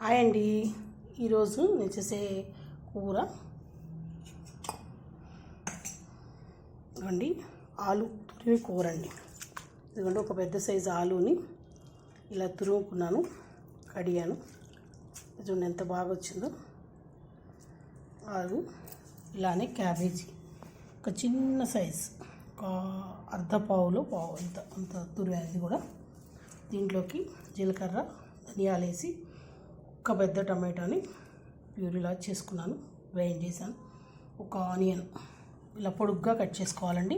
Hi అండి. ఈరోజు నేను చేసే కూర ఇవ్వండి, ఆలు తురిమి కూర అండి. ఇదిగోండి, ఒక పెద్ద సైజు ఆలుని ఇలా తురుముకున్నాను, కడిగాను. చూడండి ఎంత బాగా వచ్చిందో ఆలు. ఇలానే క్యాబేజీ ఒక చిన్న సైజు, ఒక అర్ధ పావు అంత తురిమేది కూడా. దీంట్లోకి జీలకర్ర, ధనియాలు వేసి ఒక పెద్ద టమాటాని ప్యూరీలా చేసుకున్నాను, గ్రైండ్ చేశాను. ఒక ఆనియన్ ఇలా పొడుగ్గా కట్ చేసుకోవాలండి.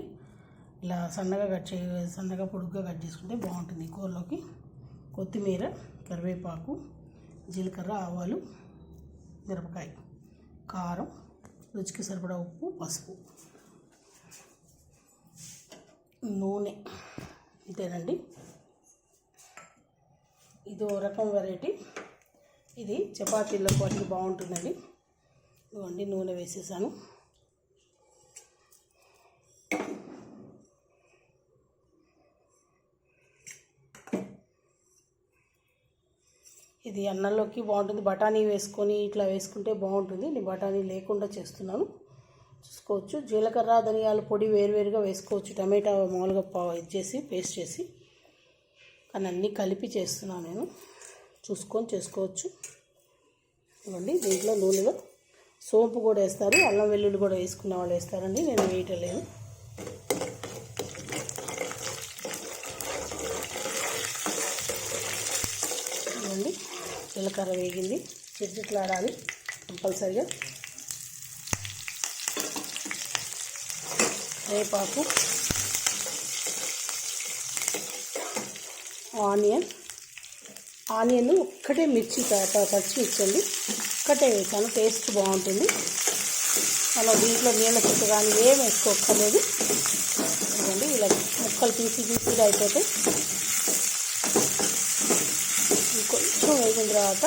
ఇలా సన్నగా పొడుగ్గా కట్ చేసుకుంటే బాగుంటుంది కూరలోకి. కొత్తిమీర, కరివేపాకు, జీలకర్ర, ఆవాలు, మిరపకాయ, కారం, రుచికి సరిపడా ఉప్పు, పసుపు, నూనె. ఇంతేనండి. ఇది ఓ రకం వెరైటీ. ఇది చపాతీల్లో వాటికి బాగుంటుందండి. ఇవ్వండి, నూనె వేసేసాను. ఇది అన్నంలోకి బాగుంటుంది. బఠానీ వేసుకొని ఇట్లా వేసుకుంటే బాగుంటుంది. నేను బఠానీ లేకుండా చేస్తున్నాను, చూసుకోవచ్చు. జీలకర్ర, ధనియాల పొడి వేరువేరుగా వేసుకోవచ్చు, టమాటా మామూలుగా పేస్ట్ చేసి. కానీ అన్నీ కలిపి చేస్తున్నాను నేను, చూసుకొని చేసుకోవచ్చు. ఇవ్వండి, దీంట్లో నూనెలో సోంపు కూడా వేస్తారు, అల్లం వెల్లుల్లి కూడా వేసుకునే వాళ్ళు వేస్తారండి, నేను వేయటలేదు. ఇవ్వండి, జీలకర్ర వేగింది, చిట్చిట్లాడాలి కంపల్సరిగా. వేపాకు, ఆనియన్ ఒక్కటే పచ్చిమిర్చి అండి, ఒక్కటే వేసాను, టేస్ట్ బాగుంటుంది. మనం దీంట్లో నీళ్ళ చుట్టూ కానీ ఏం వేసుకోక్కర్లేదు. ఇవ్వండి, ఇలా ముక్కలు పీసీగా అయిపోతే కొంచెం వేగిన తర్వాత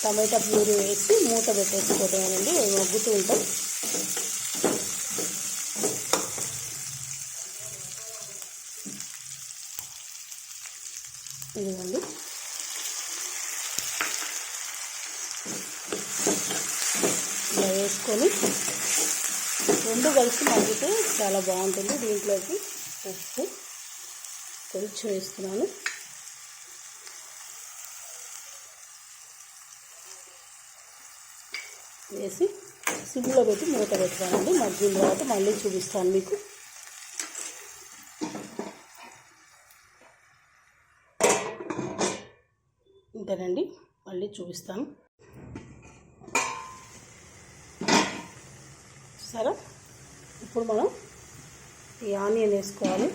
టమాటా ప్యూరీ వేసి మూత పెట్టేసుకోవటమేనండి, మగ్గుతూ ఉంటాం. ఇదిగోండి, ఇలా వేసుకొని రెండు కలిసి మగ్గితే చాలా బాగుంటుంది. దీంట్లోకి ఉప్పు కొంచెం వేస్తున్నాను. వేసి సిమ్లో పెట్టి మూత పెడతానండి. మగ్గిన తర్వాత మళ్ళీ చూపిస్తాను మీకు. ఇంతేనండి, మళ్ళీ చూపిస్తాను. సరే, ఇప్పుడు మనం ఈ ఆనియన్ వేసుకోవాలి.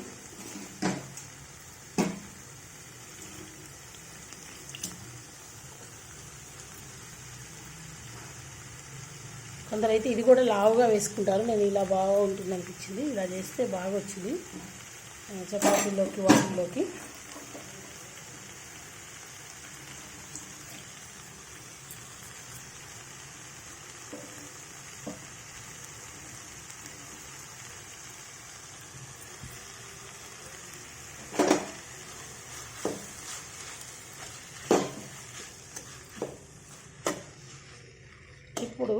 కొందరైతే ఇది కూడా లావుగా వేసుకుంటారు, నేను ఇలా బాగా ఉంటుంది అనిపించింది, ఇలా చేస్తే బాగా వచ్చింది చపాతీలోకి, వాటిలోకి. ఇప్పుడు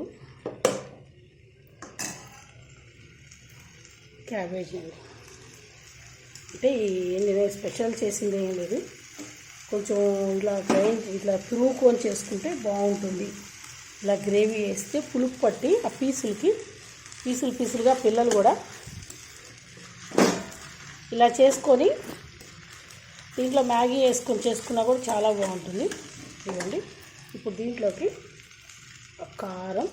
క్యాబేజీ అండి, అంటే నేను స్పెషల్ చేసింది ఏం లేదు, కొంచెం ఇట్లా తురుముకొని చేసుకుంటే బాగుంటుంది. ఇలా గ్రేవీ వేస్తే పులుపు పట్టి ఆ పీసులుగా పిల్లలు కూడా ఇలా చేసుకొని దీంట్లో మ్యాగీ వేసుకొని చేసుకున్నా కూడా చాలా బాగుంటుంది. ఇవ్వండి, ఇప్పుడు దీంట్లోకి కారం,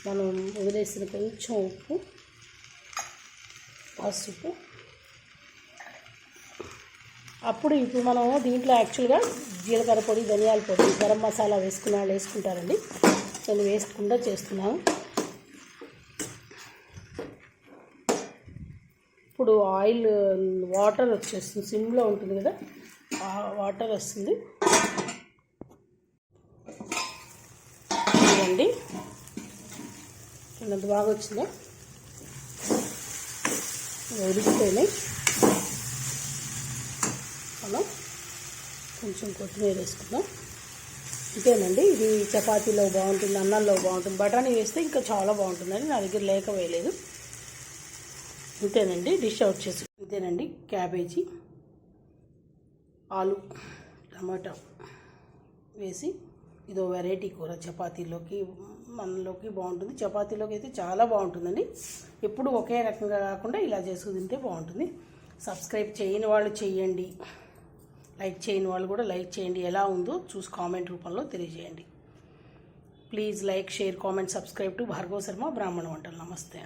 మనం వదిలేసిన కొంచెం ఉప్పు, పసుపు. ఇప్పుడు మనం దీంట్లో యాక్చువల్గా జీలకర్ర పొడి, ధనియాల పొడి, గరం మసాలా వేసుకున్న వాళ్ళు వేసుకుంటారండి, నేను వేసుకుండా చేస్తున్నాను. ఇప్పుడు వాటర్ వచ్చేస్తుంది, సిమ్లో ఉంటుంది కదా, వాటర్ వస్తుంది. ఇవ్వండి, ఎంత బాగా వచ్చిందో. ఉడికిపోయినాయి. మనం కొంచెం కొత్తిమీర వేసుకుందాం. ఇంతేనండి. ఇది చపాతీలో బాగుంటుంది, అన్నంలో బాగుంటుంది. బఠానీ వేస్తే ఇంకా చాలా బాగుంటుందండి. నా దగ్గర లేక వేయలేదు. ఇంతేనండి, డిష్ అవుట్ చేసి. ఇంతేనండి, క్యాబేజీ, ఆలు, టమాటా వేసి ఇదో వెరైటీ కూర. చపాతీలోకి, అన్నంలోకి బాగుంటుంది. చపాతీలోకి అయితే చాలా బాగుంటుందండి. ఎప్పుడు ఒకే రకంగా కాకుండా ఇలా చేసుకు తింటే బాగుంటుంది. సబ్స్క్రైబ్ చేయని వాళ్ళు చేయండి, లైక్ చేయని వాళ్ళు కూడా లైక్ చేయండి. ఎలా ఉందో చూసి కామెంట్ రూపంలో తెలియజేయండి. Please like, share, comment, subscribe to Bhargava Sharma బ్రాహ్మణ వంటలు. నమస్తే అండి.